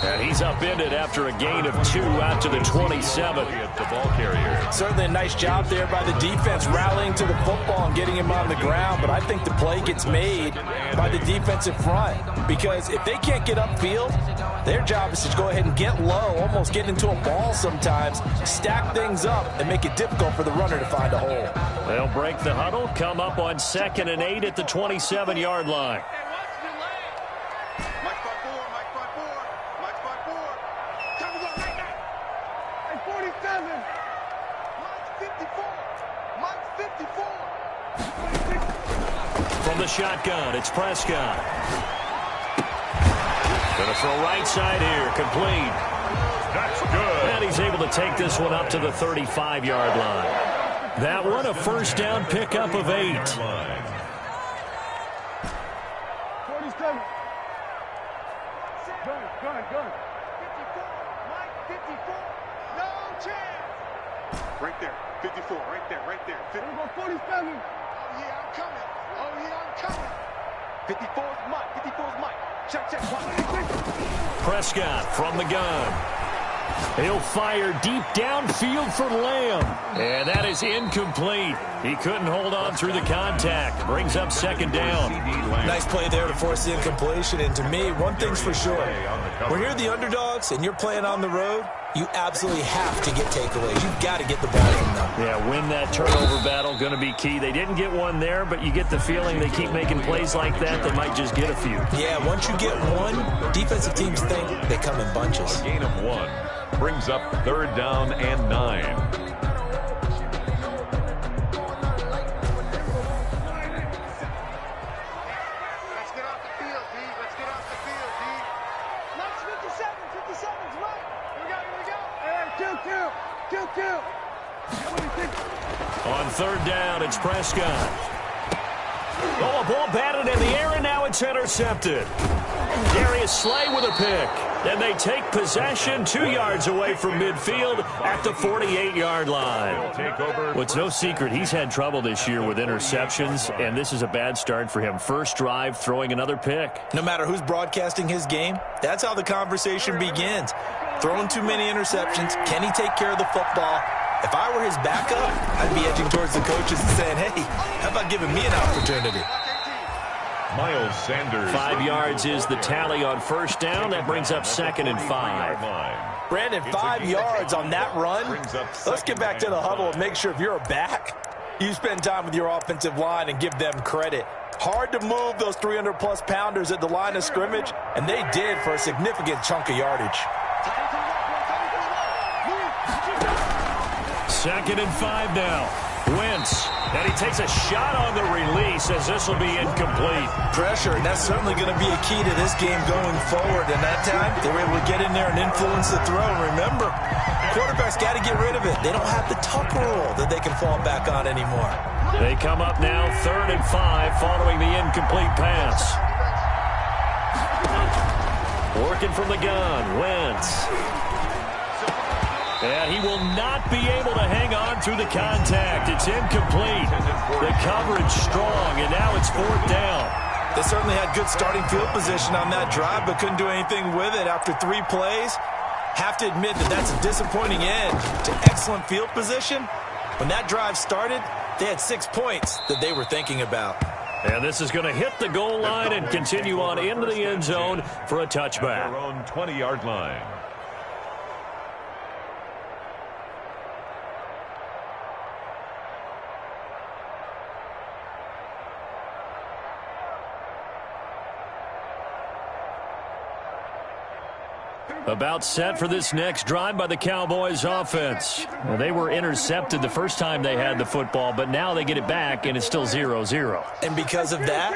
And he's upended after a gain of 2 out to the 27. The ball carrier. Certainly a nice job there by the defense rallying to the football and getting him on the ground. But I think the play gets made by the defensive front. Because if they can't get upfield, their job is to go ahead and get low, almost get into a ball sometimes, stack things up, and make it difficult for the runner to find a hole. They'll break the huddle, come up on 2nd and 8 at the 27-yard line. From the shotgun, it's Prescott. Going to throw right side here, complete. That's good. And he's able to take this one up to the 35-yard line. That one a first down pickup of 8. 47. Gun. 54. Mike, 54. No chance. Right there. 54. Right there. 47. Oh, yeah, I'm coming. 54's Mike. Check. Prescott from the gun. He'll fire deep downfield for Lamb. And that is incomplete. He couldn't hold on through the contact. Brings up 2nd down. Nice play there to force the incompletion. And to me, one thing's for sure. When you're the underdogs and you're playing on the road, you absolutely have to get takeaways. You've got to get the ball from them. Yeah, win that turnover battle, going to be key. They didn't get one there, but you get the feeling they keep making plays like that, they might just get a few. Yeah, once you get one, defensive teams think they come in bunches. A gain of 1 brings up 3rd down and 9. Let's get off the field, D. Mike's 57's right. Here we go. Hey, 2. On 3rd down, it's Prescott. Oh, a ball batted in the air, and now it's intercepted. Darius Slay with a pick. And they take possession 2 yards away from midfield at the 48-yard line. Well, it's no secret he's had trouble this year with interceptions, and this is a bad start for him. First drive, throwing another pick. No matter who's broadcasting his game, that's how the conversation begins. Throwing too many interceptions. Can he take care of the football? If I were his backup, I'd be edging towards the coaches and saying, hey, how about giving me an opportunity? Miles Sanders. 5 yards is the tally on first down. That brings up 2nd and 5. Brandon, 5 yards on that run. Let's get back to the huddle and make sure if you're a back, you spend time with your offensive line and give them credit. Hard to move those 300-plus pounders at the line of scrimmage, and they did for a significant chunk of yardage. 2nd and 5 now. Wentz, and he takes a shot on the release as this will be incomplete. Pressure, and that's certainly going to be a key to this game going forward. And that time, they were able to get in there and influence the throw. And remember, quarterbacks got to get rid of it. They don't have the tuck rule that they can fall back on anymore. They come up now 3rd and 5 following the incomplete pass. Working from the gun, Wentz. And he will not be able to hang on through the contact. It's incomplete. The coverage strong, and now it's 4th down. They certainly had good starting field position on that drive, but couldn't do anything with it after 3 plays. Have to admit that that's a disappointing end to excellent field position. When that drive started, they had 6 points that they were thinking about. And this is going to hit the goal line and continue on into the end zone for a touchback. Their own 20-yard line. About set for this next drive by the Cowboys offense. Well, they were intercepted the first time they had the football, but now they get it back, and it's still 0-0. And because of that,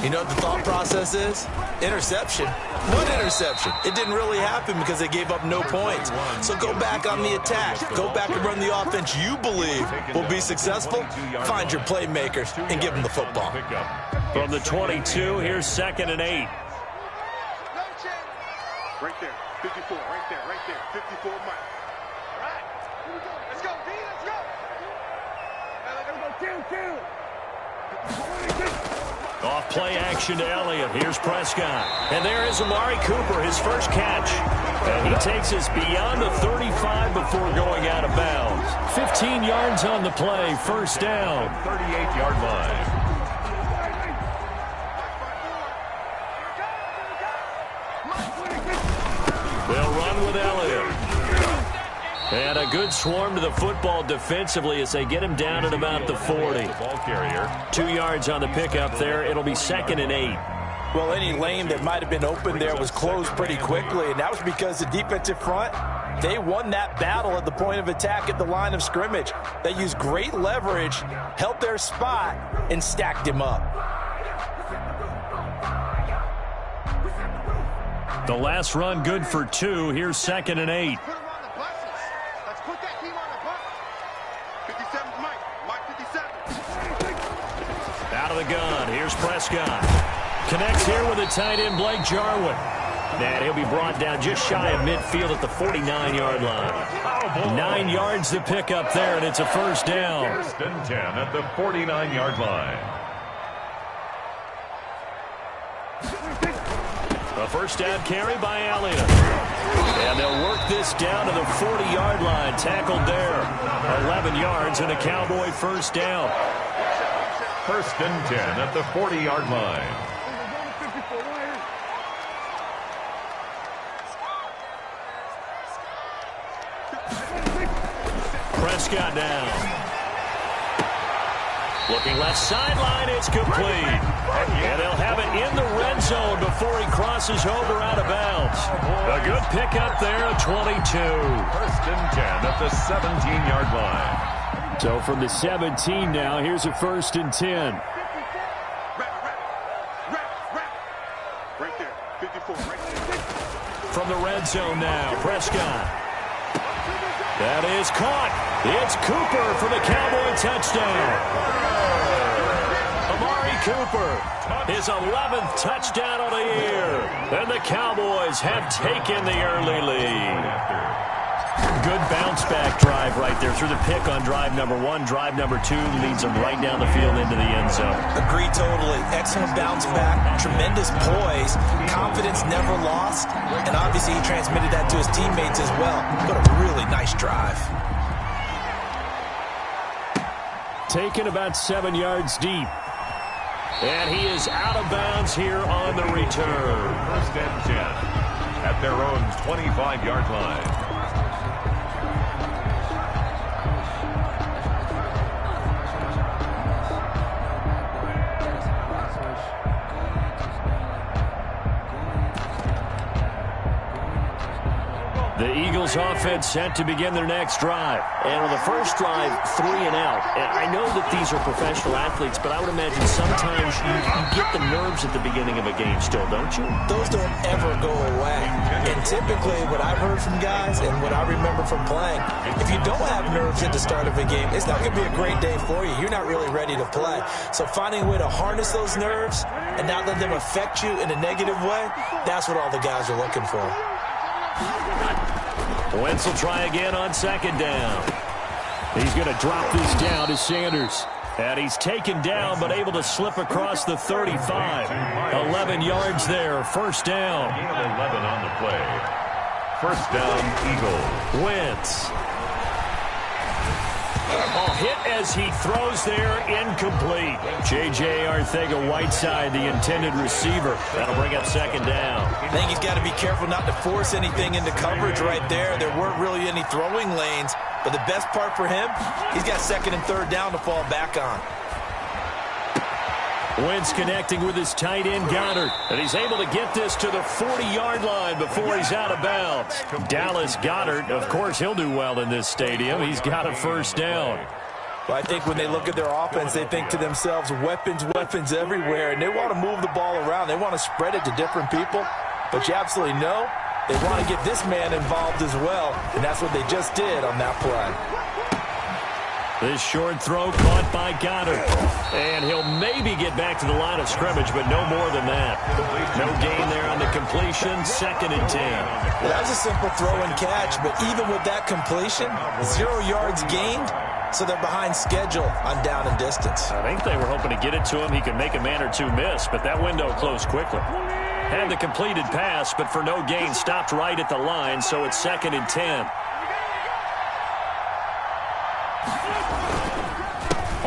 you know what the thought process is? Interception. What interception? It didn't really happen because they gave up no points. So go back on the attack. Go back and run the offense you believe will be successful. Find your playmakers and give them the football. From the 22, here's 2nd and 8. Right there. 54, right there, 54 Mike. All right, here we go. Let's go, D, let's go. Let's go, 2. Off play action to Elliott. Here's Prescott. And there is Amari Cooper, his first catch. And he takes us beyond the 35 before going out of bounds. 15 yards on the play, first down. 38-yard line. They'll run with Elliott. And a good swarm to the football defensively as they get him down at about the 40. Ball carrier. 2 yards on the pickup there. It'll be 2nd and 8. Well, any lane that might have been open there was closed pretty quickly, and that was because the defensive front, they won that battle at the point of attack at the line of scrimmage. They used great leverage, held their spot, and stacked him up. The last run good for 2. Here's 2nd and 8. Put him on the buses. Let's put that team on the bus. 57's Mike. Mike 57. Out of the gun. Here's Prescott. Connects here with the tight end, Blake Jarwin. And he'll be brought down just shy of midfield at the 49-yard line. 9 yards to pick up there, and it's a first down. 1st and 10 at the 49-yard line. A first down carry by Elliott. And they'll work this down to the 40-yard line. Tackled there. 11 yards and a Cowboy first down. 1st and 10 at the 40-yard line. Prescott down. Looking left sideline, it's complete. And they'll have it in the red zone before he crosses over out of bounds. A good pickup there at 22. 1st and 10 at the 17-yard line. So from the 17 now, here's a 1st and 10. Right there. 54. Right there. From the red zone now, Prescott. That is caught. It's Cooper for the Cowboy touchdown. Amari Cooper, his 11th touchdown of the year. And the Cowboys have taken the early lead. Good bounce-back drive right there through the pick on drive number 1. Drive number 2 leads them right down the field into the end zone. Agree totally. Excellent bounce back, tremendous poise, confidence never lost, and obviously he transmitted that to his teammates as well. What a really nice drive. Taken about 7 yards deep. And he is out of bounds here on the return. 1st and 10 at their own 25-yard line. The Eagles offense set to begin their next drive. And on the first drive, 3 and out. And I know that these are professional athletes, but I would imagine sometimes you get the nerves at the beginning of a game still, don't you? Those don't ever go away. And typically what I've heard from guys and what I remember from playing, if you don't have nerves at the start of a game, it's not going to be a great day for you. You're not really ready to play. So finding a way to harness those nerves and not let them affect you in a negative way, that's what all the guys are looking for. Wentz will try again on 2nd down. He's going to drop this down to Sanders. And he's taken down but able to slip across the 35. 11 yards there, first down. 11 on the play. First down, Eagles. Wentz. Oh, hit as he throws there, incomplete. J.J. Arcega-Whiteside, the intended receiver. That'll bring up 2nd down. I think he's got to be careful not to force anything into coverage right there. There weren't really any throwing lanes. But the best part for him, he's got 2nd and 3rd down to fall back on. Wentz connecting with his tight end, Goddard. And he's able to get this to the 40-yard line before he's out of bounds. Dallas Goedert, of course, he'll do well in this stadium. He's got a first down. Well, I think when they look at their offense, they think to themselves, weapons, weapons everywhere. And they want to move the ball around. They want to spread it to different people. But you absolutely know they want to get this man involved as well. And that's what they just did on that play. This short throw caught by Goddard. And he'll maybe get back to the line of scrimmage, but no more than that. No gain there on the completion. 2nd and 10. Well, that was a simple throw and catch, but even with that completion, 0 yards gained, so they're behind schedule on down and distance. I think they were hoping to get it to him. He could make a man or two miss, but that window closed quickly. Had the completed pass, but for no gain, stopped right at the line, so it's 2nd and 10.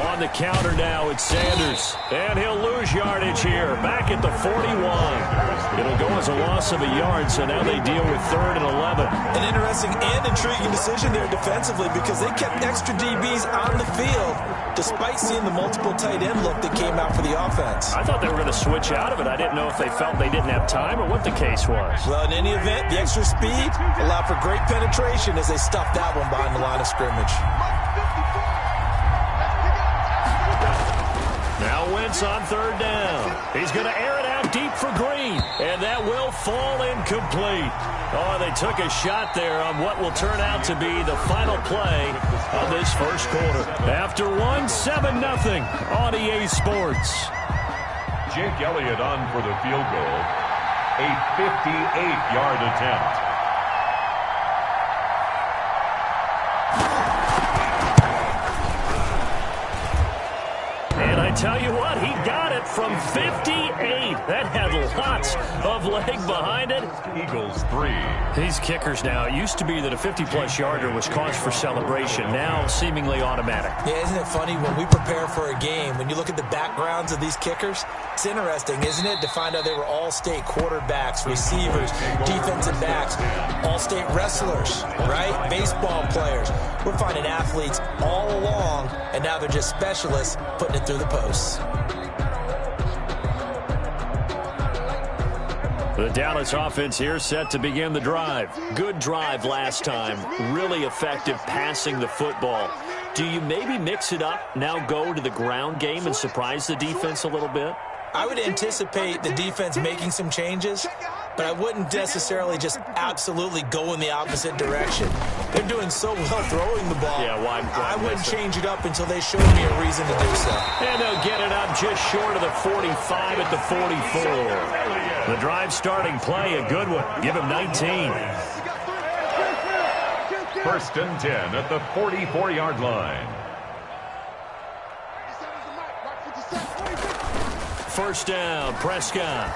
On the counter now, it's Sanders. And he'll lose yardage here. Back at the 41. It'll go as a loss of a yard, so now they deal with 3rd and 11. An interesting and intriguing decision there defensively because they kept extra DBs on the field despite seeing the multiple tight end look that came out for the offense. I thought they were going to switch out of it. I didn't know if they felt they didn't have time or what the case was. Well, in any event, the extra speed allowed for great penetration as they stuffed that one behind the line of scrimmage. Now Wentz on 3rd down. He's going to air it out deep for Green, and that will fall incomplete. Oh, they took a shot there on what will turn out to be the final play of this first quarter. After 7-0 on EA Sports. Jake Elliott on for the field goal. A 58-yard attempt. And I tell you what, he got it from 58. That had lots of leg behind it. Eagles 3. These kickers now, it used to be that a 50-plus yarder was cause for celebration. Now seemingly automatic. Yeah, isn't it funny when we prepare for a game, when you look at the backgrounds of these kickers, it's interesting, isn't it, to find out they were all-state quarterbacks, receivers, defensive backs, all-state wrestlers, right? Baseball players. We're finding athletes all along, and now they're just specialists putting it through the posts. The Dallas offense here set to begin the drive. Good drive last time. Really effective passing the football. Do you maybe mix it up, now go to the ground game and surprise the defense a little bit? I would anticipate the defense making some changes, but I wouldn't necessarily just absolutely go in the opposite direction. They're doing so well throwing the ball. Yeah, why I wouldn't change it up until they showed me a reason to do so. And they'll get it up just short of the 45 at the 44. The drive starting play, a good one. Give him 19. 1st and 10 at the 44-yard line. 1st down, Prescott.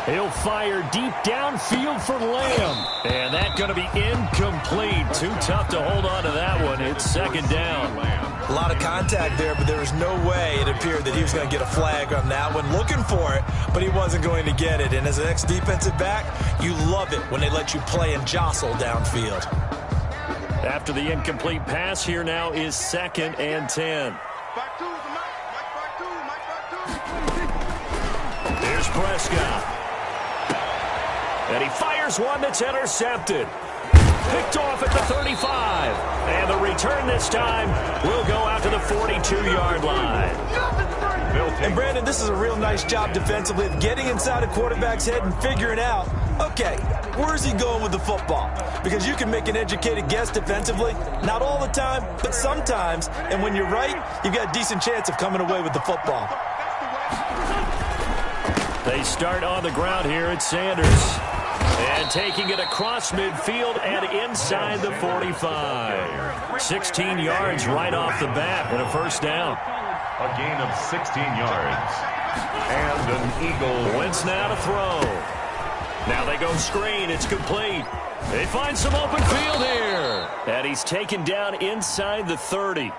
He'll fire deep downfield for Lamb. And that's going to be incomplete. Too tough to hold on to that one. It's 2nd down. A lot of contact there, but there was no way it appeared that he was going to get a flag on that one. Looking for it, but he wasn't going to get it. And as an ex-defensive back, you love it when they let you play and jostle downfield. After the incomplete pass, here now is 2nd and 10. Here's Prescott. And he fires one that's intercepted. Picked off at the 35. And the return this time will go out to the 42-yard line. And, Brandon, this is a real nice job defensively of getting inside a quarterback's head and figuring out, okay, where's he going with the football? Because you can make an educated guess defensively. Not all the time, but sometimes. And when you're right, you've got a decent chance of coming away with the football. They start on the ground here at Sanders. And taking it across midfield and inside the 45. 16 yards right off the bat and a 1st down. A gain of 16 yards. And an Eagle. Wentz now to throw. Now they go screen. It's complete. They find some open field here. And he's taken down inside the 30.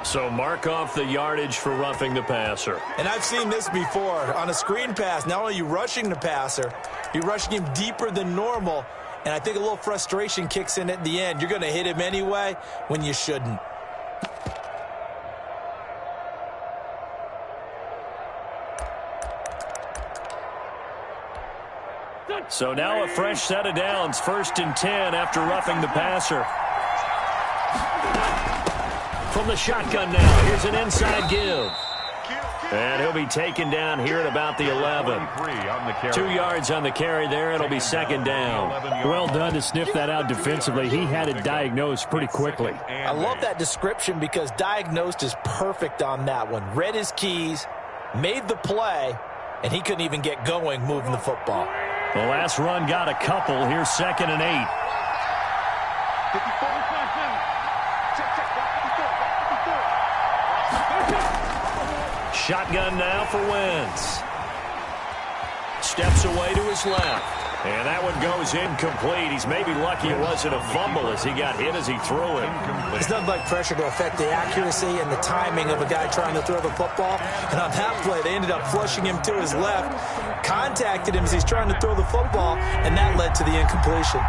So mark off the yardage for roughing the passer. And I've seen this before. On a screen pass, not only are you rushing the passer, you're rushing him deeper than normal. And I think a little frustration kicks in at the end. You're going to hit him anyway when you shouldn't. So now a fresh set of downs. 1st and 10 after roughing the passer. From the shotgun now, here's an inside give. And he'll be taken down here at about the 11. 2 yards on the carry there. It'll be 2nd down. Well done to sniff that out defensively. He had it diagnosed pretty quickly. I love that description because diagnosed is perfect on that one. Read his keys, made the play, and he couldn't even get going moving the football. The last run got a couple. Here's 2nd and 8. Shotgun now for Wentz. Steps away to his left. And that one goes incomplete. He's maybe lucky it wasn't a fumble as he got hit as he threw it. It's nothing like pressure to affect the accuracy and the timing of a guy trying to throw the football. And on that play, they ended up flushing him to his left, contacted him as he's trying to throw the football, and that led to the incompletion.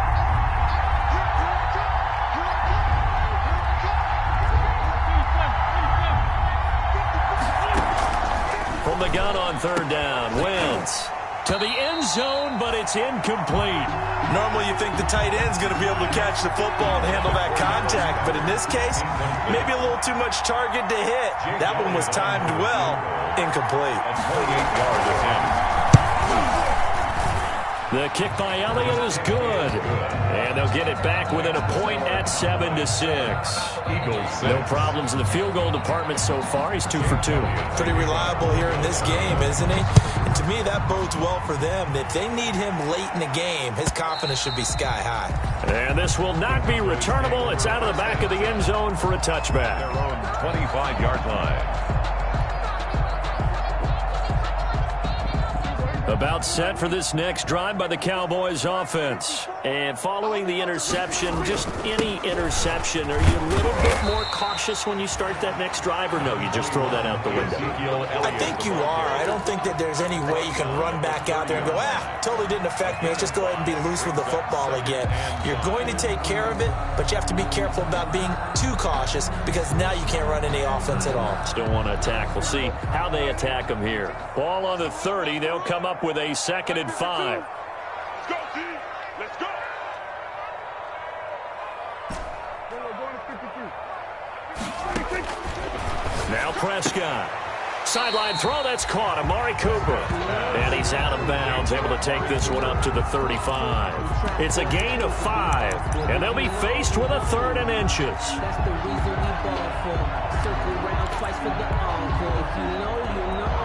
From the gun on third down, Wentz to the end zone, but it's incomplete. Normally you think the tight end's going to be able to catch the football and handle that contact, but in this case, maybe a little too much target to hit. That one was timed well, incomplete. A 28-yard attempt. The kick by Elliott is good. And they'll get it back within a point at 7-6. Eagles 6. No problems in the field goal department so far. He's 2 for 2. Pretty reliable here in this game, isn't he? And to me, that bodes well for them. If they need him late in the game, his confidence should be sky high. And this will not be returnable. It's out of the back of the end zone for a touchback. Their own 25-yard line. About set for this next drive by the Cowboys offense. And following the interception, just any interception, are you a little bit more cautious when you start that next drive, or no, you just throw that out the window? I think you are. I don't think that there's any way you can run back out there and go, totally didn't affect me. Let's just go ahead and be loose with the football again. You're going to take care of it, but you have to be careful about being too cautious because now you can't run any offense at all. Still want to attack. We'll see how they attack them here. Ball on the 30. They'll come up with a 2nd and 5. Let's go, team. Let's go. Now Prescott. Sideline throw, that's caught. Amari Cooper. And he's out of bounds, able to take this one up to the 35. It's a gain of 5. And they'll be faced with a 3rd and inches. That's the reason we ball for. Circle round twice for the encore. If you know, you know.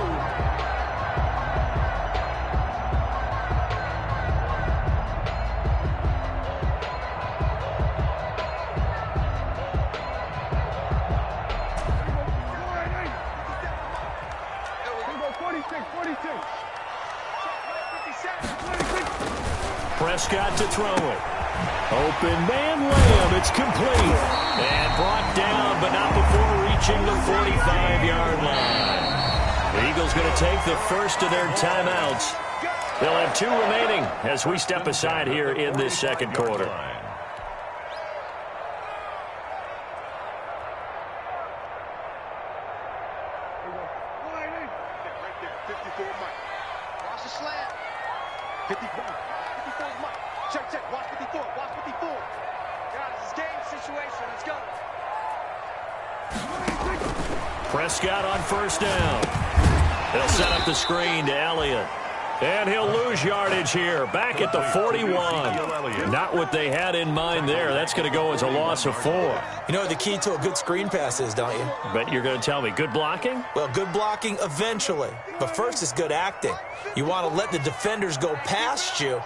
Prescott to throw it. Open man layup. It's complete. And brought down, but not before reaching the 45-yard line. The Eagles going to take the first of their timeouts. They'll have 2 remaining as we step aside here in this second quarter. Prescott on first down. They'll set up the screen to Elliott. And he'll lose yardage here. Back at the 41. Not what they had in mind there. That's going to go as a loss of 4. You know what the key to a good screen pass is, don't you? Bet you're going to tell me. Good blocking? Well, good blocking eventually. But first is good acting. You want to let the defenders go past you,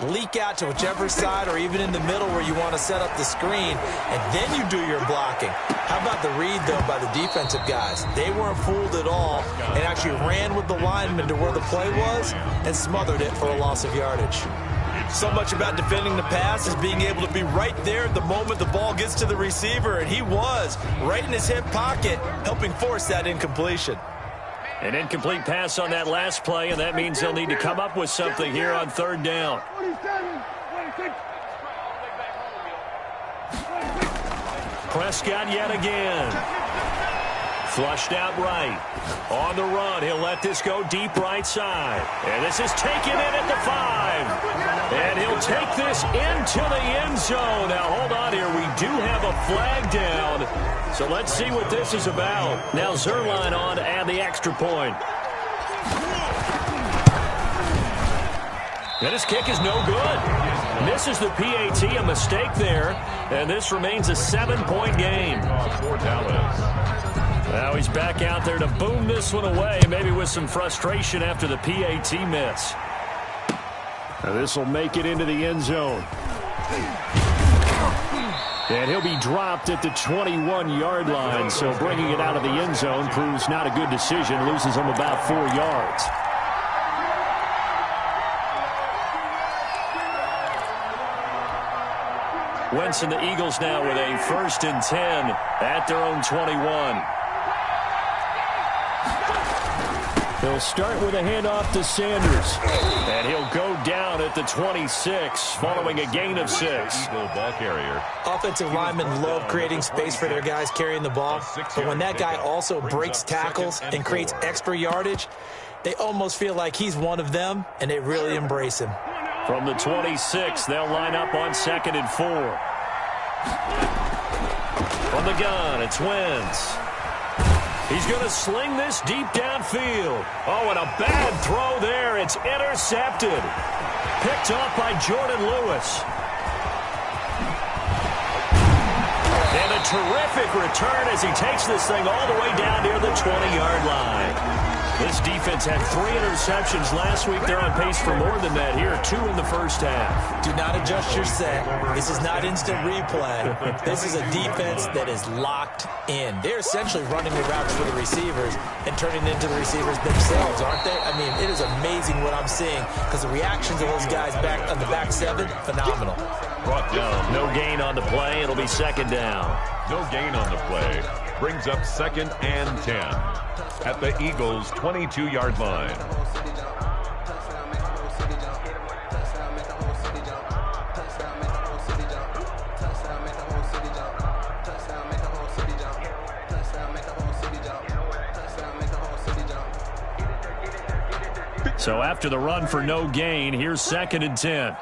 leak out to whichever side or even in the middle where you want to set up the screen, and then you do your blocking. How about the read, though, by the defensive guys? They weren't fooled at all and actually ran with the lineman to where the play was and smothered it for a loss of yardage. So much about defending the pass is being able to be right there at the moment the ball gets to the receiver, and he was right in his hip pocket, helping force that incompletion. An incomplete pass on that last play, and that means they'll need to come up with something here on third down. Prescott yet again. Flushed out right. On the run, he'll let this go deep right side. And this is taken in at the 5. And he'll take this into the end zone. Now, hold on here. We do have a flag down. So let's see what this is about. Now Zerline on to add the extra point. And his kick is no good. Misses the PAT, a mistake there. And this remains a 7-point game. Now he's back out there to boom this one away, maybe with some frustration after the PAT miss. Now this will make it into the end zone. And he'll be dropped at the 21-yard line, so bringing it out of the end zone proves not a good decision, loses him about 4 yards. Wentz and the Eagles now with a 1st and 10 at their own 21. He'll start with a handoff to Sanders. And he'll go down at the 26 following a gain of 6. Eagle ball carrier. Offensive linemen love creating space for their guys carrying the ball. But when that guy also breaks tackles and creates extra yardage, they almost feel like he's one of them, and they really embrace him. From the 26, they'll line up on 2nd and 4. From the gun, it's Wentz. He's going to sling this deep downfield. Oh, and a bad throw there. It's intercepted. Picked off by Jordan Lewis. And a terrific return as he takes this thing all the way down near the 20-yard line. This defense had 3 interceptions last week. They're on pace for more than that here. 2 in the first half. Do not adjust your set. This is not instant replay. This is a defense that is locked in. They're essentially running the routes for the receivers and turning into the receivers themselves, aren't they? I mean, it is amazing what I'm seeing because the reactions of those guys back on the back 7, phenomenal. Brought down. No gain on the play. It'll be 2nd down. No gain on the play. Brings up 2nd and 10 at the Eagles' 22-yard line. So after the run for no gain, here's 2nd and 10.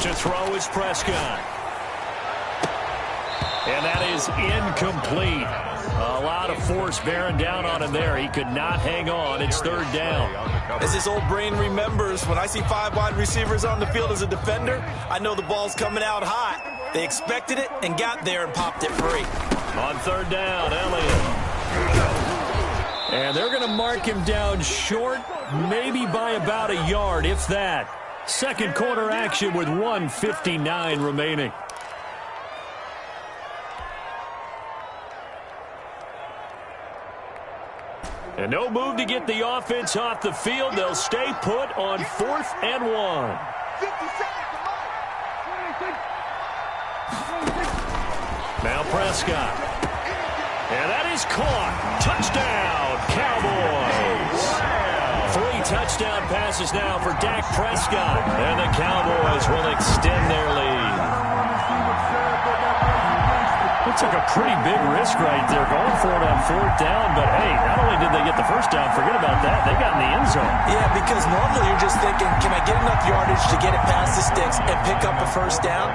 To throw is Prescott. And that is incomplete. A lot of force bearing down on him there. He could not hang on. It's 3rd down. As his old brain remembers, when I see 5 wide receivers on the field as a defender, I know the ball's coming out hot. They expected it and got there and popped it free. On 3rd down, Elliott. And they're going to mark him down short, maybe by about a yard, if that. Second quarter action with 1:59 remaining. And no move to get the offense off the field. They'll stay put on 4th and 1. Now Prescott. And that is caught. Touchdown, Cowboys. 3 touchdown passes now for Dak Prescott. And the Cowboys will extend their lead. It took a pretty big risk right there going for it on 4th down. But, hey, not only did they get the first down, forget about that, they got in the end zone. Yeah, because normally you're just thinking, can I get enough yardage to get it past the sticks and pick up a first down?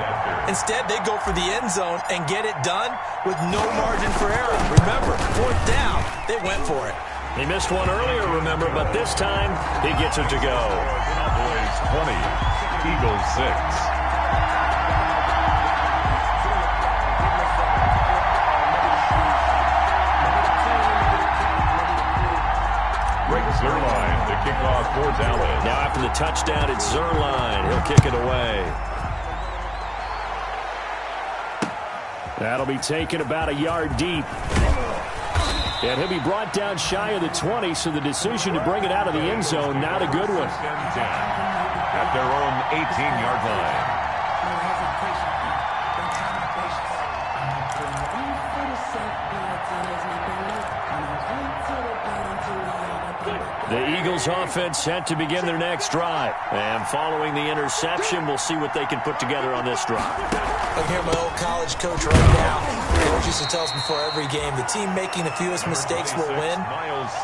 Instead, they go for the end zone and get it done with no margin for error. Remember, 4th down, they went for it. He missed one earlier, remember, but this time he gets it to go. Cowboys 20, Eagles 6. Zerline to kick off for Dallas. Now after the touchdown, it's Zerline. He'll kick it away. That'll be taken about a yard deep. And he'll be brought down shy of the 20, so the decision to bring it out of the end zone, not a good one. At their own 18-yard line. The Eagles offense set to begin their next drive. And following the interception, we'll see what they can put together on this drive. I can hear my old college coach right now. Coach used to tell us before every game, the team making the fewest mistakes will win.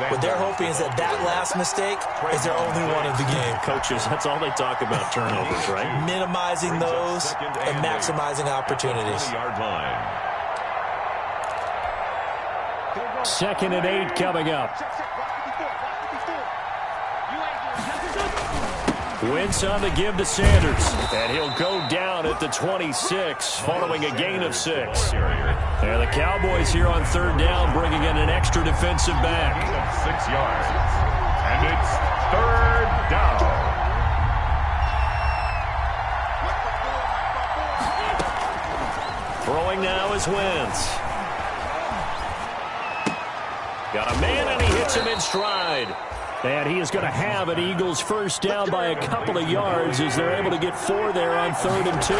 What they're hoping is that that last mistake is their only one of the game. Coaches, that's all they talk about, turnovers, right? Minimizing those and maximizing opportunities. 2nd and 8 coming up. Wentz on the give to Sanders. And he'll go down at the 26 following a gain of 6. And the Cowboys here on third down bringing in an extra defensive back. Gain of 6 yards. And it's third down. Throwing now is Wentz. Got a man, and he hits him in stride. And he is going to have an Eagles first down by a couple of yards as they're able to get 4 there on 3rd and 2.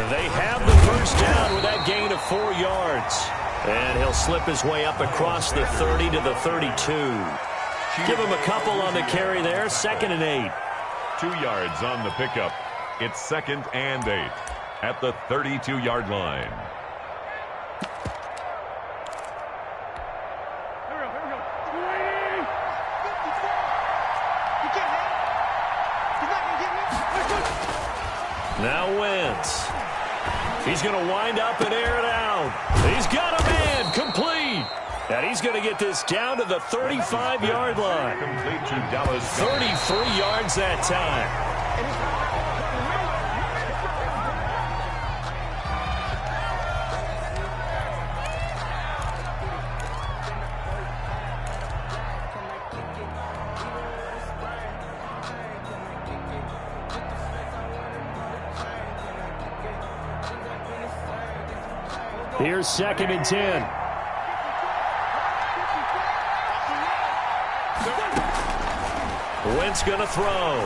They have the first down with that gain of 4 yards. And he'll slip his way up across the 30 to the 32. Give him a couple on the carry there. 2nd and 8. 2 yards on the pickup. It's 2nd and 8 at the 32-yard line. Now Wentz. He's going to wind up and air it out. He's got a man complete. And he's going to get this down to the 35-yard line. Complete to Dallas. 33 yards that time. Here's 2nd and 10. Wentz going to throw.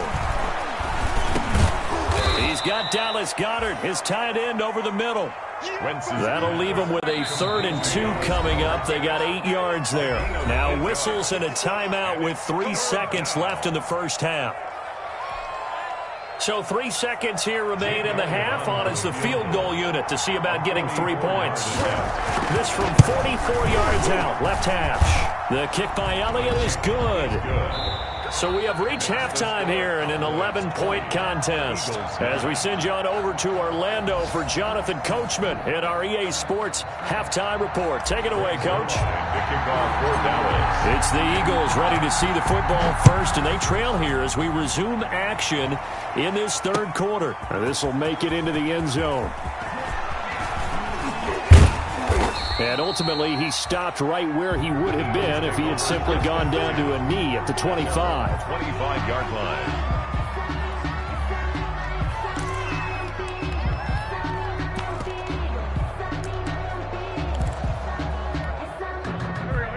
He's got Dallas Goedert, his tight end, over the middle. That'll leave him with a 3rd and 2 coming up. They got 8 yards there. Now whistles and a timeout with 3 seconds left in the first half. So 3 seconds here remain in the half. On is the field goal unit to see about getting 3 points. This from 44 yards out, left hash. The kick by Elliott is good. So we have reached halftime here in an 11-point contest. As we send you on over to Orlando for Jonathan Coachman at our EA Sports Halftime Report. Take it away, Coach. The kickoff for Dallas. It's the Eagles ready to see the football first, and they trail here as we resume action in this 3rd quarter. This will make it into the end zone. And ultimately, he stopped right where he would have been if he had simply gone down to a knee at the 25. 25-yard line.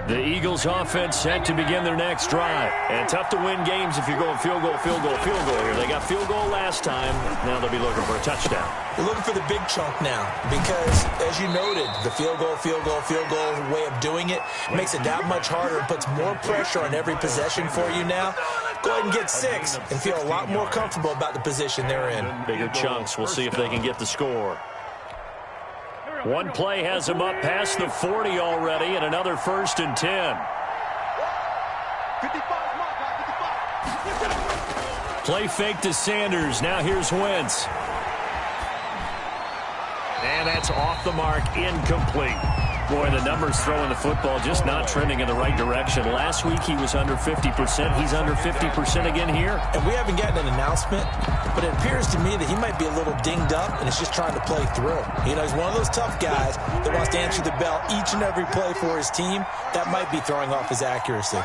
The Eagles offense set to begin their next drive. And tough to win games if you're going field goal, field goal, field goal here. They got field goal last time. Now they'll be looking for a touchdown. They're looking for the big chunk now because, as you noted, the field goal way of doing it makes it that much harder and puts more pressure on every possession for you now. Go ahead and get 6 and feel a lot more comfortable about the position they're in. Bigger chunks. We'll see if they can get the score. One play has him up past the 40 already, and another 1st and 10. 55. Play fake to Sanders. Now here's Wentz. And that's off the mark, incomplete. Boy, the numbers throwing the football just not trending in the right direction. Last week he was under 50%. He's under 50% again here. And we haven't gotten an announcement, but it appears to me that he might be a little dinged up and is just trying to play through. You know, he's one of those tough guys that wants to answer the bell each and every play for his team. That might be throwing off his accuracy.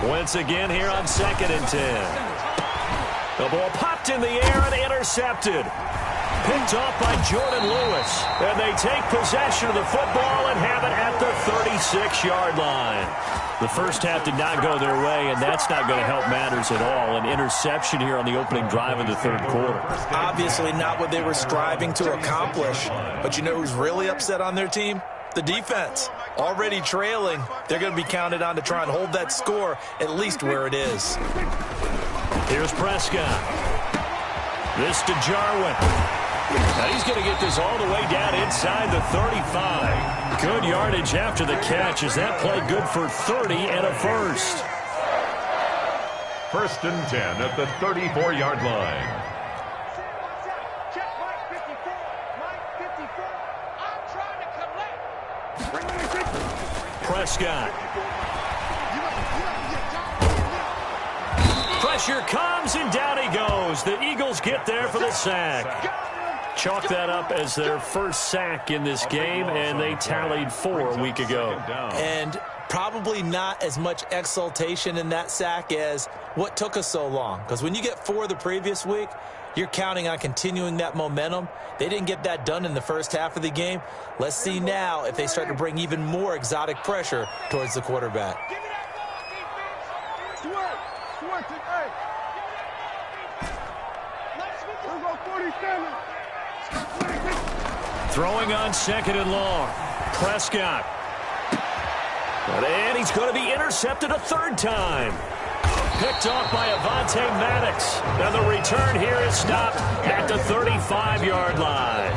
Wentz again here on 2nd and 10. The ball popped in the air and intercepted. Picked off by Jordan Lewis. And they take possession of the football and have it at the 36-yard line. The first half did not go their way, and that's not going to help matters at all. An interception here on the opening drive of the 3rd quarter. Obviously not what they were striving to accomplish. But you know who's really upset on their team? The defense. Already trailing. They're going to be counted on to try and hold that score at least where it is. Here's Prescott. This to Jarwin. Now he's going to get this all the way down inside the 35. Good yardage after the catch. Is that play good for 30 and a first? 1st and 10 at the 34-yard line. Prescott. Pressure comes, and down he goes. The Eagles get there for the sack. Chalk that up as their first sack in this game, and they tallied 4 a week ago. And probably not as much exultation in that sack as what took us so long. Because when you get 4 the previous week, you're counting on continuing that momentum. They didn't get that done in the first half of the game. Let's see now if they start to bring even more exotic pressure towards the quarterback. Throwing on 2nd and long. Prescott. And he's going to be intercepted a 3rd time. Picked off by Avonte Maddox. And the return here is stopped at the 35-yard line.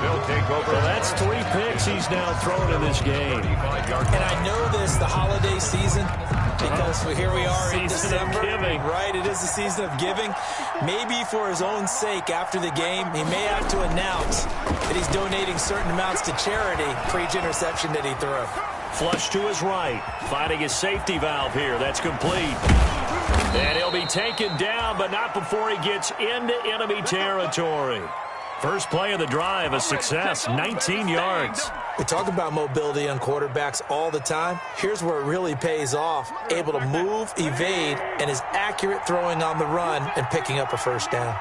They'll take over. So that's 3 picks he's now thrown in this game. And I know this, the holiday season, because here we are in December. Season of giving. Right, it is the season of giving. Maybe for his own sake after the game, he may have to announce that he's donating certain amounts to charity for each interception that he threw. Flush to his right. Finding his safety valve here. That's complete. And he'll be taken down, but not before he gets into enemy territory. First play of the drive, a success, 19 yards. We talk about mobility on quarterbacks all the time. Here's where it really pays off. Able to move, evade, and is accurate throwing on the run and picking up a first down.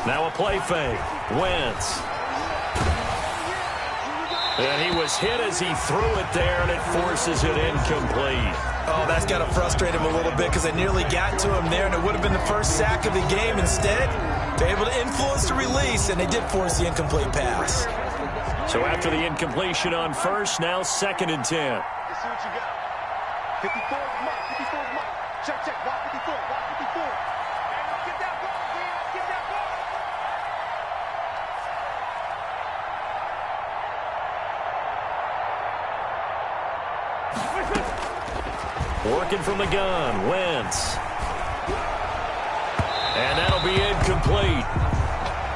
Now a play fake. Wentz. And he was hit as he threw it there, and it forces it incomplete. Oh, that's got to frustrate him a little bit because they nearly got to him there, and it would have been the first sack of the game. Instead, they're able to influence the release, and they did force the incomplete pass. So after the incompletion on first, now 2nd and 10. Let's see what you got. 54, Mike. 54, Mike. Check, check. Block 54. Block 54. Get that ball, man. Get that ball. Working from the gun, Wentz. And that'll be incomplete.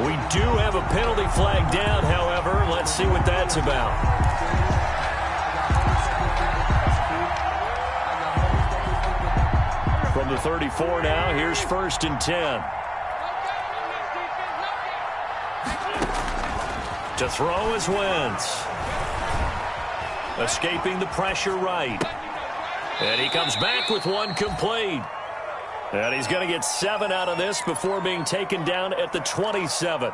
We do have a penalty flag down, however. Let's see what that's about. From the 34 now, here's 1st and 10. To throw is Wentz. Escaping the pressure right. And he comes back with one complete. And he's going to get 7 out of this before being taken down at the 27.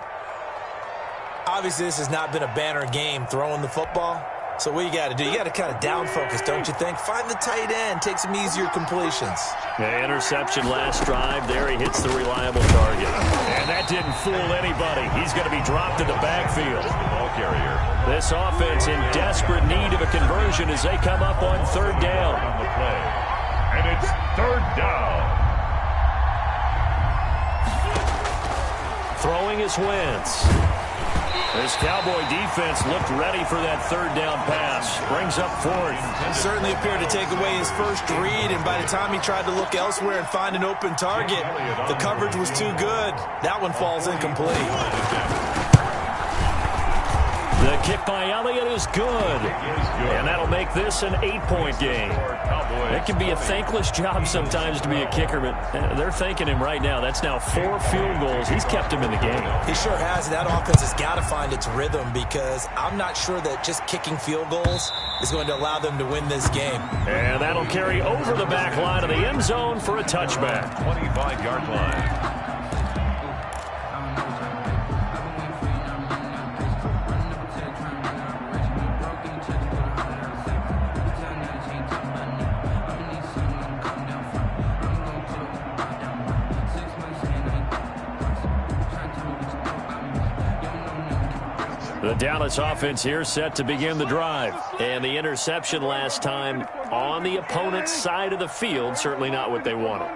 Obviously, this has not been a banner game throwing the football. So what you got to do, you got to kind of down focus, don't you think? Find the tight end, take some easier completions. Yeah, interception last drive. There he hits the reliable target. And that didn't fool anybody. He's going to be dropped in the backfield. Ball carrier. This offense in desperate need of a conversion as they come up on 3rd down. On the play. And it's 3rd down. Throwing is Wentz. This Cowboy defense looked ready for that 3rd down pass. Brings up 4th. Certainly appeared to take away his first read, and by the time he tried to look elsewhere and find an open target, the coverage was too good. That one falls incomplete. The kick by Elliott is good. And that'll make this an 8-point game. It can be a thankless job sometimes to be a kicker, but they're thanking him right now. That's now 4 field goals. He's kept him in the game. He sure has. That offense has got to find its rhythm because I'm not sure that just kicking field goals is going to allow them to win this game. And that'll carry over the back line of the end zone for a touchback. 25-yard line. The Dallas offense here set to begin the drive. And the interception last time on the opponent's side of the field, certainly not what they wanted.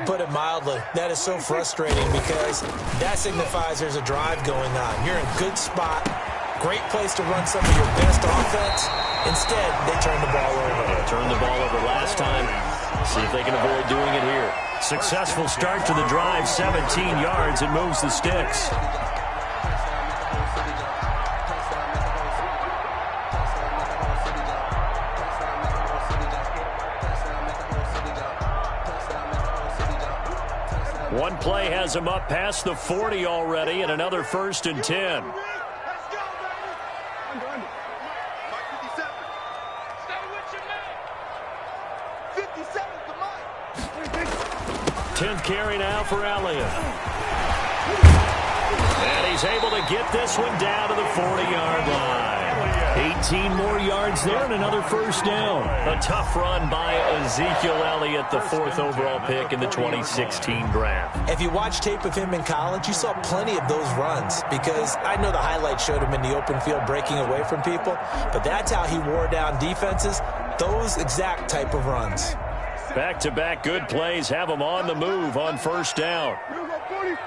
Put it mildly, that is so frustrating because that signifies there's a drive going on. You're in a good spot, great place to run some of your best offense. Instead, they turn the ball over. Yeah, turned the ball over last time. See if they can avoid doing it here. Successful start to the drive, 17 yards, and moves the sticks. One play has him up past the 40 already, and another 1st and 10. Let's go, baby. Under. Mike 57. Stay with your man. 57 to Mike. 10th carry now for Elliott. And he's able to get this one down to the 40-yard line. 18 more yards there and another 1st down. A tough run by Ezekiel Elliott, the 4th overall pick in the 2016 draft. If you watch tape of him in college, you saw plenty of those runs because I know the highlights showed him in the open field breaking away from people, but that's how he wore down defenses, those exact type of runs. Back-to-back good plays have him on the move on 1st down. You go 46.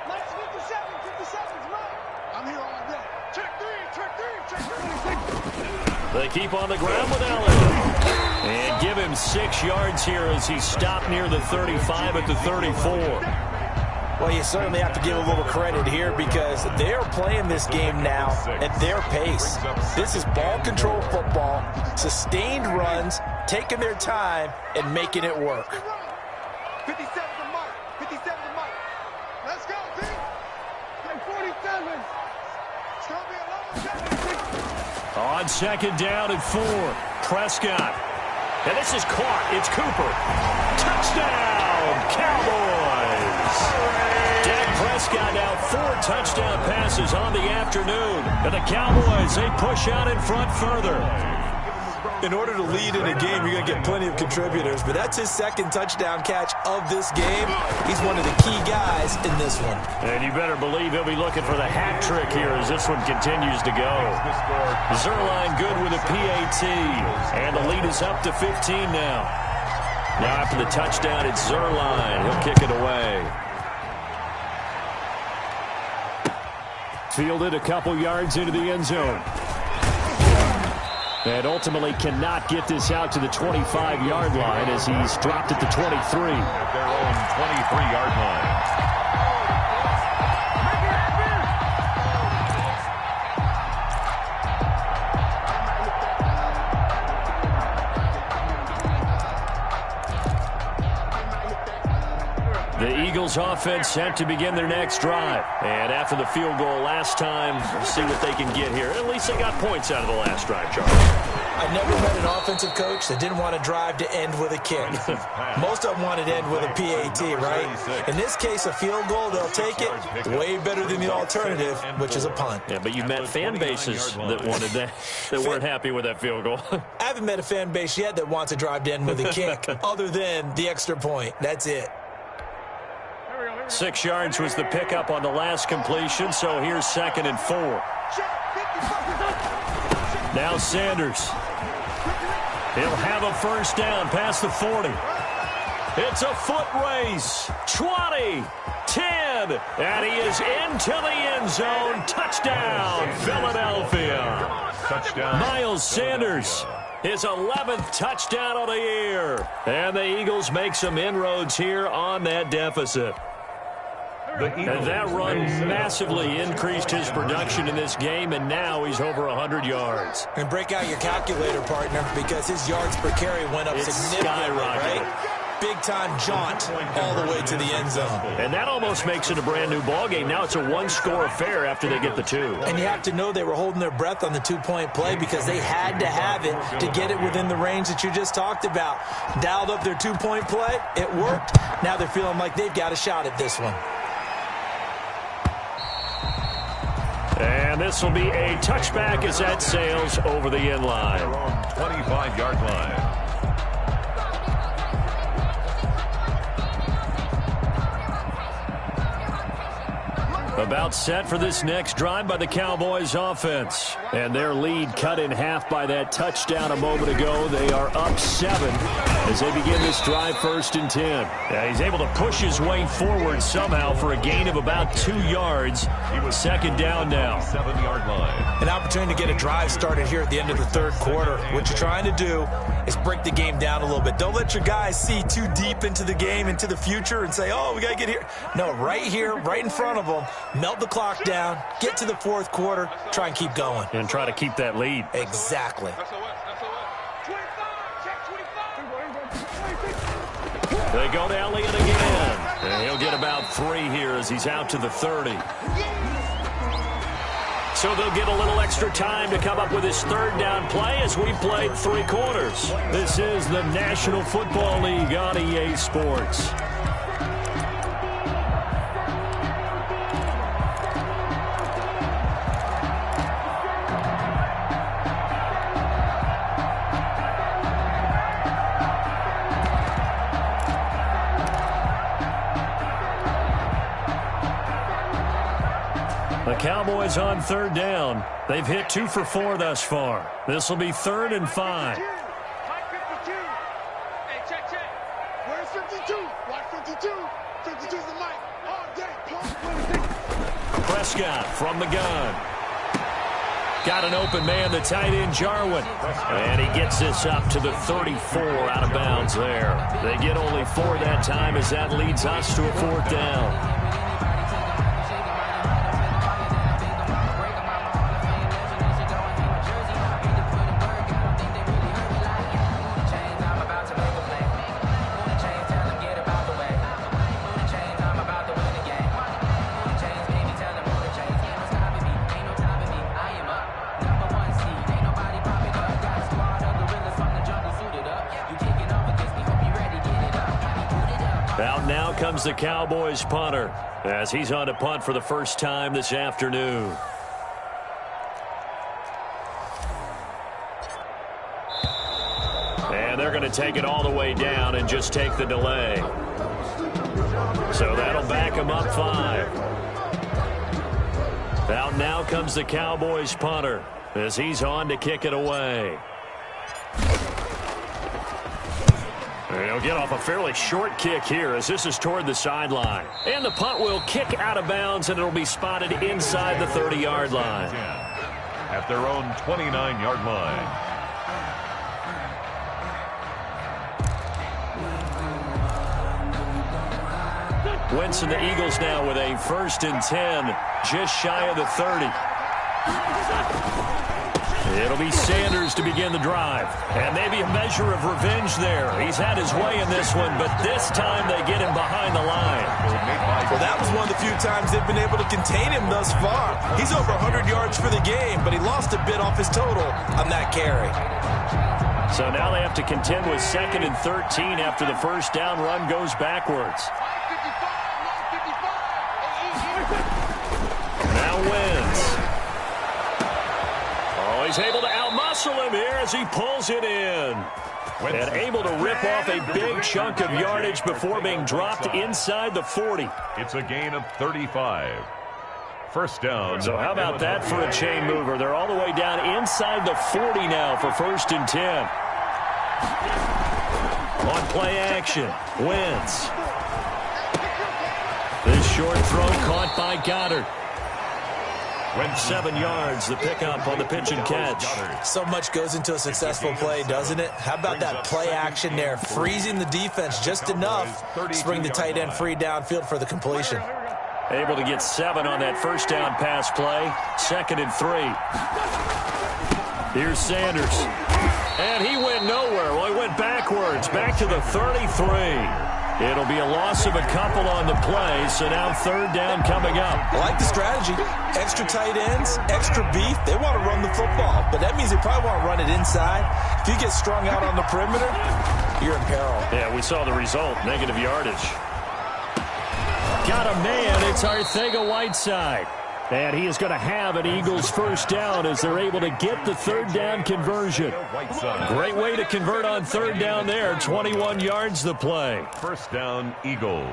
Mike's 57. 57's Mike. I'm here all day. Check three. They keep on the ground with Elliott. And give him 6 yards here as he stopped near the 35 at the 34. Well, you certainly have to give a little credit here because they're playing this game now at their pace. This is ball control football, sustained runs, taking their time and making it work. 57 to Mike. 57 to Mike. Let's go, team. Take 47. It's going to be a long On 2nd down and 4, Prescott. And this is caught. It's Cooper. Touchdown, Cowboys. Dak Prescott now 4 touchdown passes on the afternoon. And the Cowboys, they push out in front further. In order to lead in a game, you're going to get plenty of contributors, but that's his 2nd touchdown catch of this game. He's one of the key guys in this one. And you better believe he'll be looking for the hat trick here as this one continues to go. Zerline good with a PAT, and the lead is up to 15 now. Now after the touchdown, it's Zerline. He'll kick it away. Fielded a couple yards into the end zone. And ultimately cannot get this out to the 25-yard line as he's dropped at the 23. At their own 23-yard line. The Eagles offense set to begin their next drive. And after the field goal last time, we'll see what they can get here. At least they got points out of the last drive, Charlie. I've never met an offensive coach that didn't want to drive to end with a kick. Most of them wanted to end with a PAT, right? In this case, a field goal, they'll take it. Way better than the alternative, which is a punt. Yeah, but you met fan bases that wanted that, that weren't happy with that field goal. I haven't met a fan base yet that wants to drive to end with a kick, other than the extra point. That's it. 6 yards was the pickup on the last completion, so here's 2nd and 4. Now Sanders. He'll have a 1st down past the 40. It's a foot race. 20, 10, and he is into the end zone. Touchdown, Philadelphia. Touchdown. Miles Sanders. His 11th touchdown of the year. And the Eagles make some inroads here on that deficit. And that run massively increased his production in this game, and now he's over 100 yards. And break out your calculator, partner, because his yards per carry went up significantly, right? Big-time jaunt all the way to the end zone. And that almost makes it a brand-new ballgame. Now it's a one-score affair after they get the 2. And you have to know they were holding their breath on the 2-point play because they had to have it to get it within the range that you just talked about. Dialed up their 2-point play. It worked. Now they're feeling like they've got a shot at this one. And this will be a touchback as that sails over the end line. 25-yard line. About set for this next drive by the Cowboys offense. And their lead cut in half by that touchdown a moment ago. They are up 7 as they begin this drive 1st and 10. Yeah, he's able to push his way forward somehow for a gain of about 2 yards. 2nd down now. 7-yard line. An opportunity to get a drive started here at the end of the 3rd quarter. What you're trying to do is break the game down a little bit. Don't let your guys see too deep into the game, into the future, and say, oh, we got to get here. No, right here, right in front of them, melt the clock down, get to the 4th quarter, try and keep going. And try to keep that lead. Exactly. They go to Elliott again. And he'll get about 3 here as he's out to the 30. So they'll get a little extra time to come up with his third down play as we played 3 quarters. This is the National Football League on EA Sports. The Cowboys on third down. They've hit 2 for 4 thus far. This will be 3rd and 5. Mike 52. Hey, check. Where's 52? Watch 52. 52's the mic. All day. Prescott from the gun. Got an open man, the tight end, Jarwin. And he gets this up to the 34 out of bounds there. They get only 4 that time as that leads us to a 4th down. Out now comes the Cowboys punter as he's on to punt for the first time this afternoon. And they're going to take it all the way down and just take the delay. So that'll back him up 5. Out now comes the Cowboys punter as he's on to kick it away. He'll get off a fairly short kick here as this is toward the sideline. And the punt will kick out of bounds, and it'll be spotted inside the 30-yard line. At their own 29-yard line. Wentz and the Eagles now with a 1st and 10, just shy of the 30. It'll be Sanders to begin the drive. And maybe a measure of revenge there. He's had his way in this one, but this time they get him behind the line. Well, that was one of the few times they've been able to contain him thus far. He's over 100 yards for the game, but he lost a bit off his total on that carry. So now they have to contend with 2nd and 13 after the first down run goes backwards. Now Wentz. He's able to outmuscle him here as he pulls it in. And able to rip off a big chunk of yardage before being dropped inside the 40. It's a gain of 35. First down. So how about that for a chain mover? They're all the way down inside the 40 now for 1st and 10. On play action, Wentz. This short throw caught by Goddard. 7 yards, the pickup on the pitch and catch. So much goes into a successful play, doesn't it? How about that play action there, freezing the defense just enough to bring the tight end free downfield for the completion. Able to get 7 on that first down pass play. 2nd and 3. Here's Sanders. And he went nowhere. Well, he went backwards, back to the 33. It'll be a loss of a couple on the play, so now 3rd down coming up. I like the strategy. Extra tight ends, extra beef. They want to run the football, but that means they probably want to run it inside. If you get strung out on the perimeter, you're in peril. Yeah, we saw the result, negative yardage. Got a man, it's Arcega-Whiteside. And he is going to have an Eagles first down as they're able to get the 3rd down conversion. Great way to convert on 3rd down there. 21 yards the play. First down, Eagles.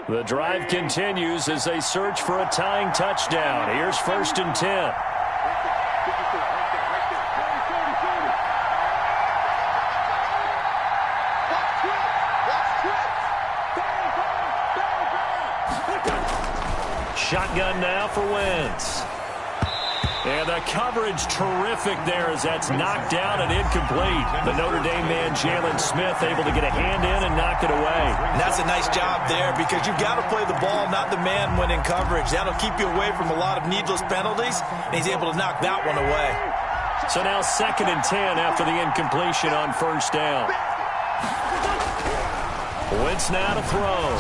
The drive continues as they search for a tying touchdown. Here's 1st and 10. Shotgun now for Wentz. And the coverage terrific there as that's knocked down and incomplete. The Notre Dame man, Jalen Smith, able to get a hand in and knock it away. And that's a nice job there because you've got to play the ball, not the man when in coverage. That'll keep you away from a lot of needless penalties, and he's able to knock that one away. So now 2nd and 10 after the incompletion on first down. Wentz now to throw.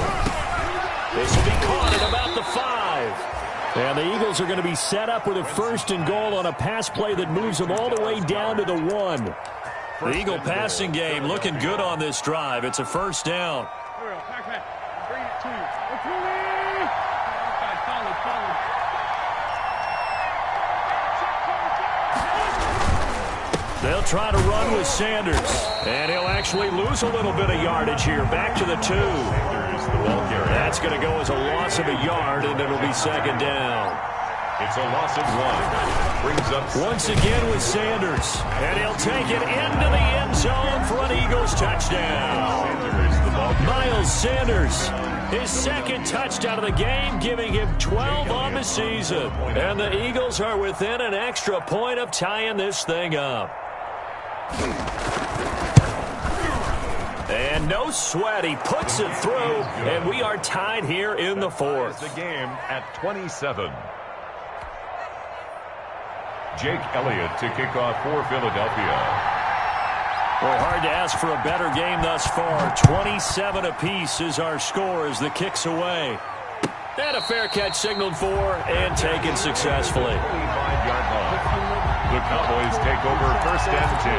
This will be caught at about the 5. And the Eagles are going to be set up with a 1st and goal on a pass play that moves them all the way down to the 1. The Eagle passing game looking good on this drive. It's a 1st down. They'll try to run with Sanders. And he'll actually lose a little bit of yardage here. Back to the 2. That's going to go as a loss of a yard, and it'll be 2nd down. It's a loss of 1. Brings up once again with Sanders. And he'll take it into the end zone for an Eagles touchdown. Miles Sanders, his 2nd touchdown of the game, giving him 12 on the season. And the Eagles are within an extra point of tying this thing up. And no sweat, he puts it through, and we are tied here in the 4th. The game at 27. Jake Elliott to kick off for Philadelphia. Well, hard to ask for a better game thus far. 27 apiece is our score as the kick's away. And a fair catch signaled for and taken successfully. 25-yard line. The Cowboys take over 1st and 10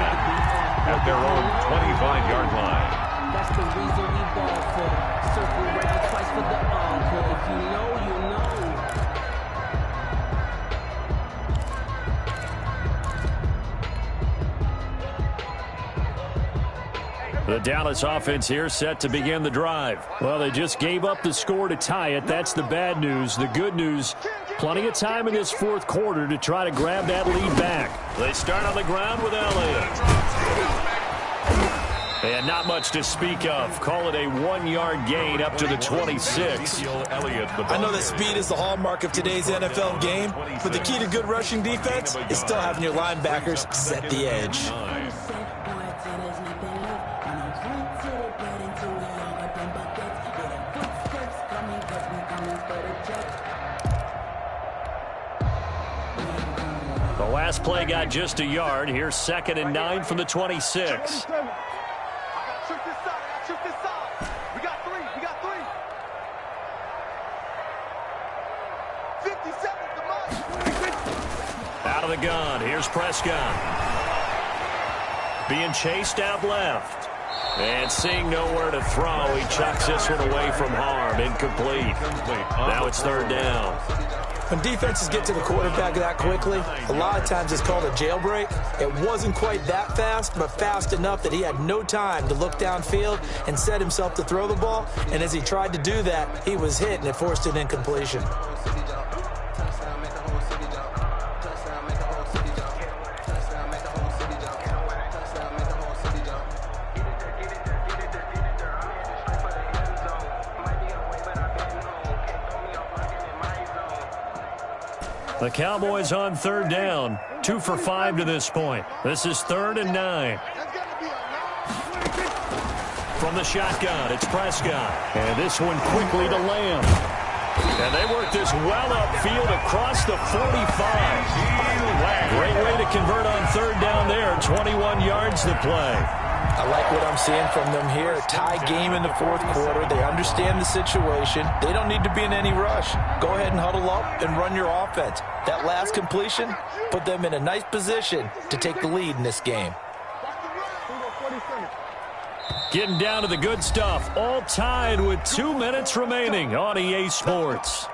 at their own 25-yard line. That's the reason we ball for. Circle around twice for the encore. If you know, you know. The Dallas offense here set to begin the drive. Well, they just gave up the score to tie it. That's the bad news. The good news, plenty of time in this 4th quarter to try to grab that lead back. They start on the ground with Elliott. And not much to speak of. Call it a 1-yard gain up to the 26. I know that speed is the hallmark of today's NFL game, but the key to good rushing defense is still having your linebackers set the edge. The last play got just a yard. Here's 2nd and 9 from the 26. Out of the gun. Here's Prescott. Being chased out left. And seeing nowhere to throw, he chucks this one away from harm. Incomplete. Now it's 3rd down. When defenses get to the quarterback that quickly, a lot of times it's called a jailbreak. It wasn't quite that fast, but fast enough that he had no time to look downfield and set himself to throw the ball. And as he tried to do that, he was hit, and it forced an incompletion. The Cowboys on 3rd down. 2 for 5 to this point. This is 3rd and 9. From the shotgun, it's Prescott. And this one quickly to Lamb. And they work this well upfield across the 45. Great way to convert on 3rd down there. 21 yards to play. I like what I'm seeing from them here. A tie game in the 4th quarter. They understand the situation. They don't need to be in any rush. Go ahead and huddle up and run your offense. That last completion put them in a nice position to take the lead in this game. Getting down to the good stuff. All tied with 2 minutes remaining on EA Sports.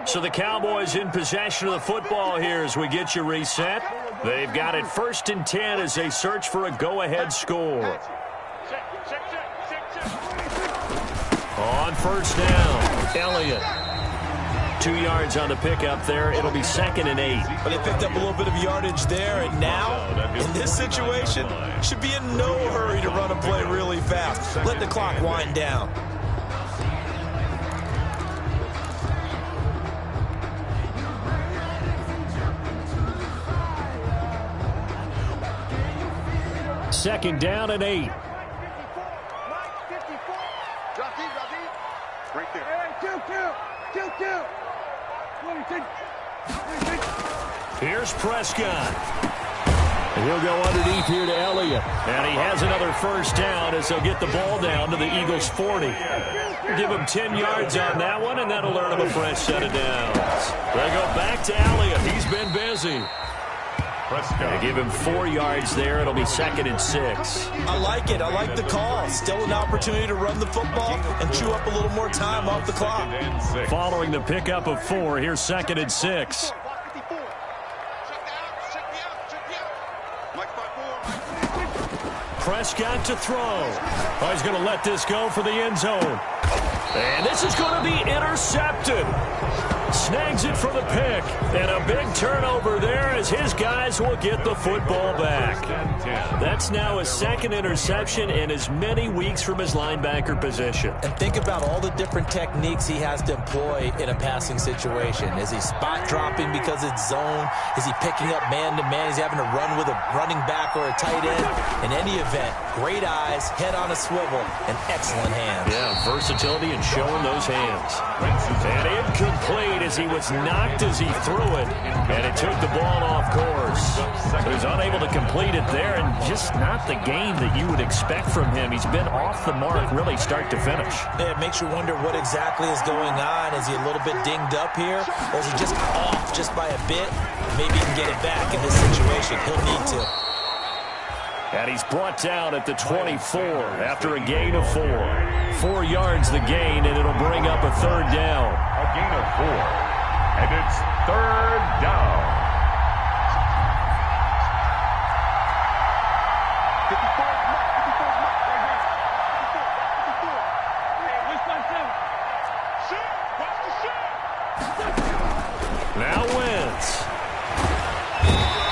So the Cowboys in possession of the football here as we get you reset. They've got it 1st and 10 as they search for a go-ahead score. On 1st down. Elliott. 2 yards on the pickup there. It'll be 2nd and 8. But they picked up a little bit of yardage there, and now, in this situation, should be in no hurry to run a play really fast. Let the clock wind down. Second down and 8. Right there. Hey, kill. Here's Prescott. And he'll go underneath here to Elliott. And he has another first down as they'll get the ball down to the Eagles' 40. Give him 10 yards on that one, and that'll earn him a fresh set of downs. They go back to Elliott. He's been busy. They give him 4 yards there. It'll be 2nd and 6. I like it. I like the call. Still an opportunity to run the football and chew up a little more time off the clock. Following the pickup of 4, here's 2nd and 6. Prescott to throw. Oh, he's going to let this go for the end zone. And this is going to be intercepted. Snags it for the pick. And a big turnover there as his guys will get the football back. That's now his 2nd interception in as many weeks from his linebacker position. And think about all the different techniques he has to employ in a passing situation. Is he spot dropping because it's zone? Is he picking up man-to-man? Is he having to run with a running back or a tight end? In any event, great eyes, head on a swivel, and excellent hands. Yeah, versatility and showing those hands. And incomplete as he was knocked as he threw it. And it took the ball off course. He was unable to complete it there, and just not the game that you would expect from him. He's been off the mark really start to finish. Yeah, it makes you wonder what exactly is going on. Is he a little bit dinged up here? Or is he just off just by a bit? Maybe he can get it back in this situation. He'll need to. And he's brought down at the 24 after a gain of 4. 4 yards the gain, and it'll bring up a 3rd down. A gain of 4. And it's 3rd down. 54. Now Wentz.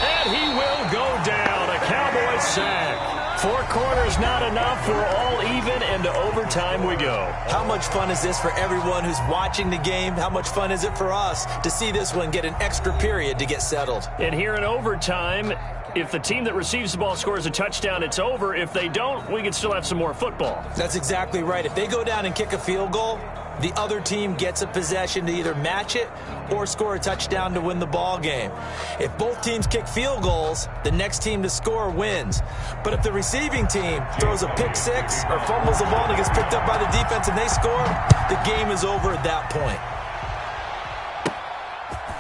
And he will go down. A Cowboys sack. 4 quarters not enough. We're all even, and to overtime we go. How much fun is this for everyone who's watching the game? How much fun is it for us to see this one get an extra period to get settled? And here in overtime, if the team that receives the ball scores a touchdown, it's over. If they don't, we can still have some more football. That's exactly right. If they go down and kick a field goal, the other team gets a possession to either match it or score a touchdown to win the ball game. If both teams kick field goals, the next team to score wins. But if the receiving team throws a pick six or fumbles the ball and it gets picked up by the defense and they score, the game is over at that point.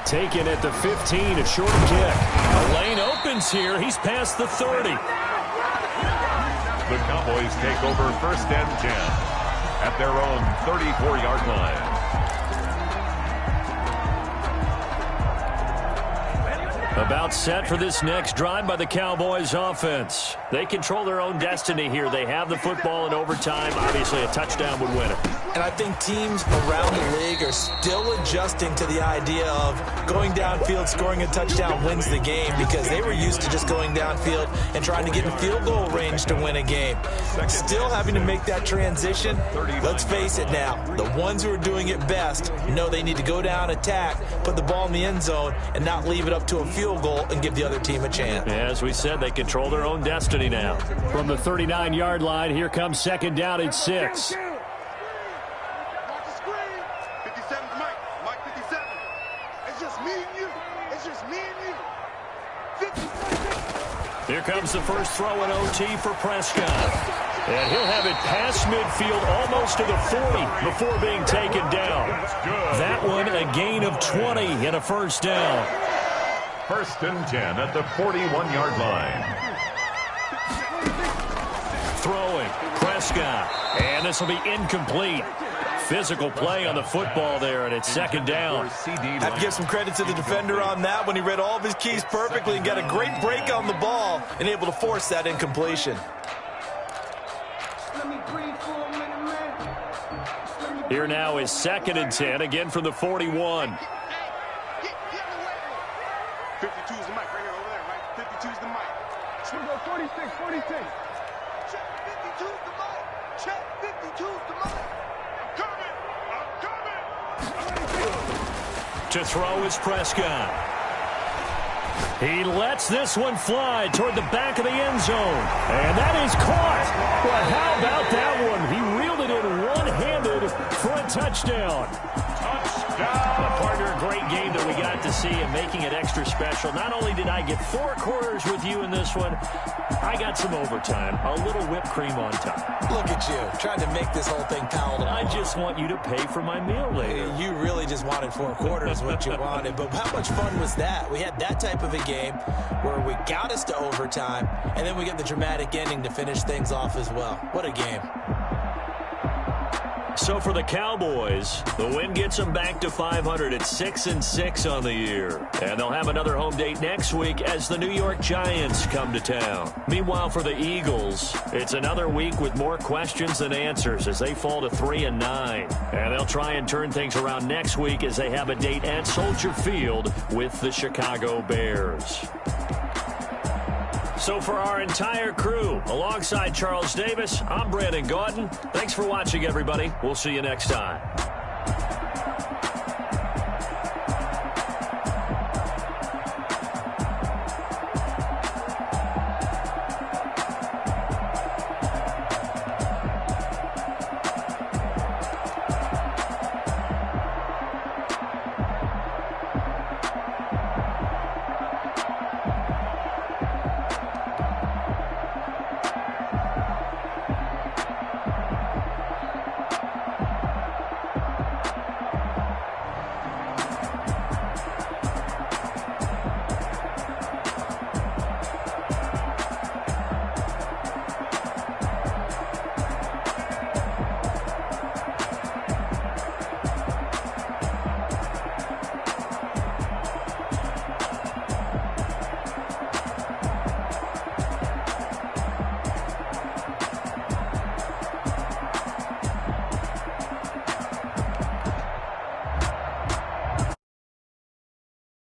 Taken at the 15, a short kick. A lane opens here. He's past the 30. The Cowboys take over 1st and 10 at their own 34-yard line. About set for this next drive by the Cowboys offense. They control their own destiny here. They have the football in overtime. Obviously, a touchdown would win it. And I think teams around the league are still adjusting to the idea of going downfield, scoring a touchdown wins the game, because they were used to just going downfield and trying to get in field goal range to win a game. Still having to make that transition. Let's face it now, the ones who are doing it best know they need to go down, attack, put the ball in the end zone, and not leave it up to a field goal and give the other team a chance. Yeah, as we said, they control their own destiny now. From the 39-yard line, here comes 2nd down and 6. Here comes the first throw in OT for Prescott. And he'll have it past midfield almost to the 40 before being taken down. That one a gain of 20 and a first down. 1st and 10 at the 41-yard line. Throwing, Prescott. And this will be incomplete. Physical play on the football there, and it's 2nd down. I have to give some credit to the defender on that when he read all of his keys perfectly and got a great break on the ball and able to force that incompletion. Here now is 2nd and 10, again from the 41. 52 is the mic right here, over there, right? 52 is the mic. 46. Check 52 is the mic. Check 52 is the mic. I'm coming. To throw is Prescott. He lets this one fly toward the back of the end zone. And that is caught. Well, how about that one? He reeled it in one-handed for a touchdown. Touchdown. Partner, a great game that we got to see and making it extra special. Not only did I get 4 quarters with you in this one, I got some overtime, a little whipped cream on top. Look at you, trying to make this whole thing palatable. I just want you to pay for my meal later. You really just wanted 4 quarters, what you wanted. But how much fun was that? We had that type of a game where we got us to overtime, and then we get the dramatic ending to finish things off as well. What a game. So for the Cowboys, the win gets them back to 500 at 6-6 on the year. And they'll have another home date next week as the New York Giants come to town. Meanwhile, for the Eagles, it's another week with more questions than answers as they fall to 3-9. And they'll try and turn things around next week as they have a date at Soldier Field with the Chicago Bears. So for our entire crew, alongside Charles Davis, I'm Brandon Gaudin. Thanks for watching, everybody. We'll see you next time.